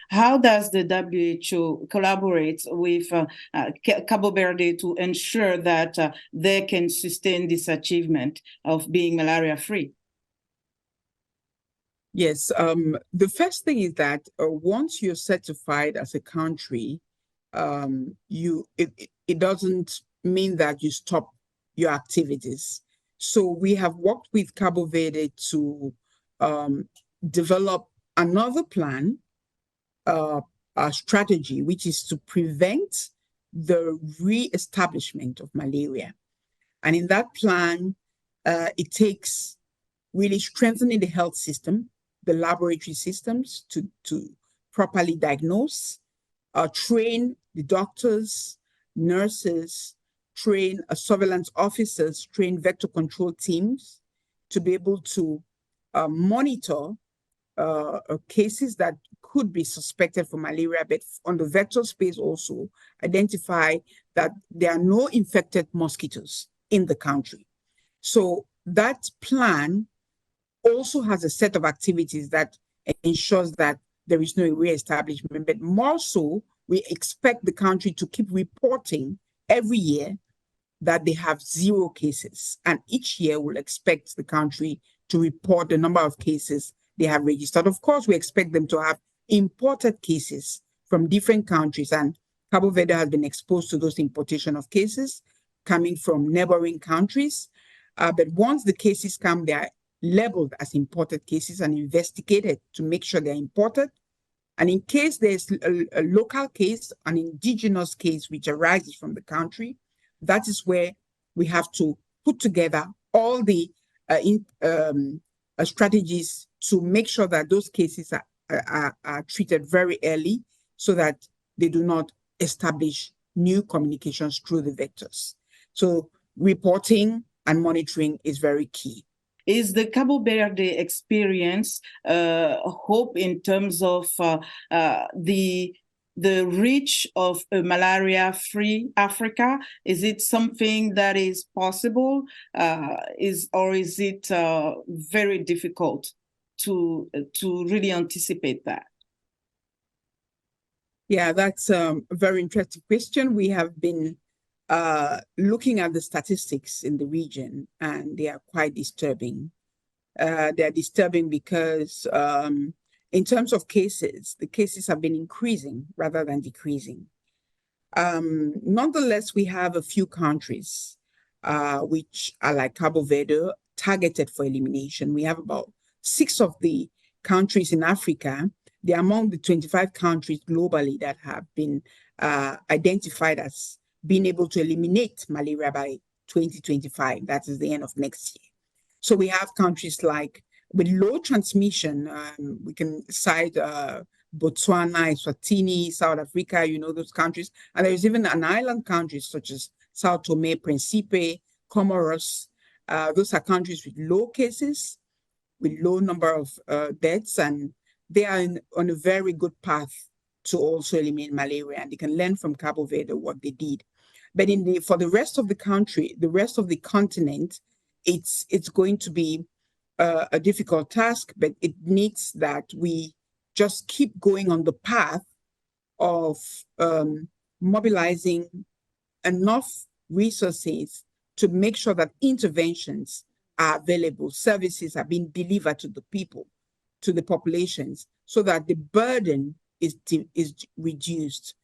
How does the WHO collaborate with Cabo Verde to ensure that they can sustain this achievement of being malaria-free? Yes, the first thing is that once you're certified as a country, it doesn't mean that you stop your activities. So we have worked with Cabo Verde to develop another plan, a strategy, which is to prevent the re-establishment of malaria. And in that plan, it takes really strengthening the health system, the laboratory systems to properly diagnose, train the doctors, nurses, train surveillance officers, train vector control teams to be able to monitor cases that could be suspected for malaria, but on the vector space also identify that there are no infected mosquitoes in the country. So that plan also has a set of activities that ensures that there is no re-establishment, but more so, we expect the country to keep reporting every year that they have 0 cases. And each year we'll expect the country to report the number of cases they have registered. Of course, we expect them to have imported cases from different countries, and Cabo Verde has been exposed to those importation of cases coming from neighboring countries. But once the cases come, they are labeled as imported cases and investigated to make sure they're imported. And in case there's a local case, an indigenous case which arises from the country, that is where we have to put together all the strategies to make sure that those cases are treated very early so that they do not establish new communications through the vectors. So reporting and monitoring is very key. Is the Cabo Verde experience hope in terms of the reach of a malaria-free Africa? Is it something that is possible, or is it very difficult to really anticipate that? Yeah, that's a very interesting question. We have been looking at the statistics in the region, and they are quite disturbing. They're disturbing because in terms of cases, the cases have been increasing rather than decreasing. Nonetheless, we have a few countries which are like Cabo Verde, targeted for elimination. We have about 6 of the countries in Africa. They're among the 25 countries globally that have been identified as being able to eliminate malaria by 2025. That is the end of next year. So we have countries like with low transmission. We can cite Botswana, Eswatini, South Africa, those countries. And there's even an island countries such as Sao Tome, Principe, Comoros. Those are countries with low cases, with low number of deaths, and they are on a very good path to also eliminate malaria, and they can learn from Cabo Verde what they did. But for the rest of the country, the rest of the continent, it's going to be a difficult task, but it needs that we just keep going on the path of mobilizing enough resources to make sure that interventions are available, services are being delivered to the people, to the populations, so that the burden is reduced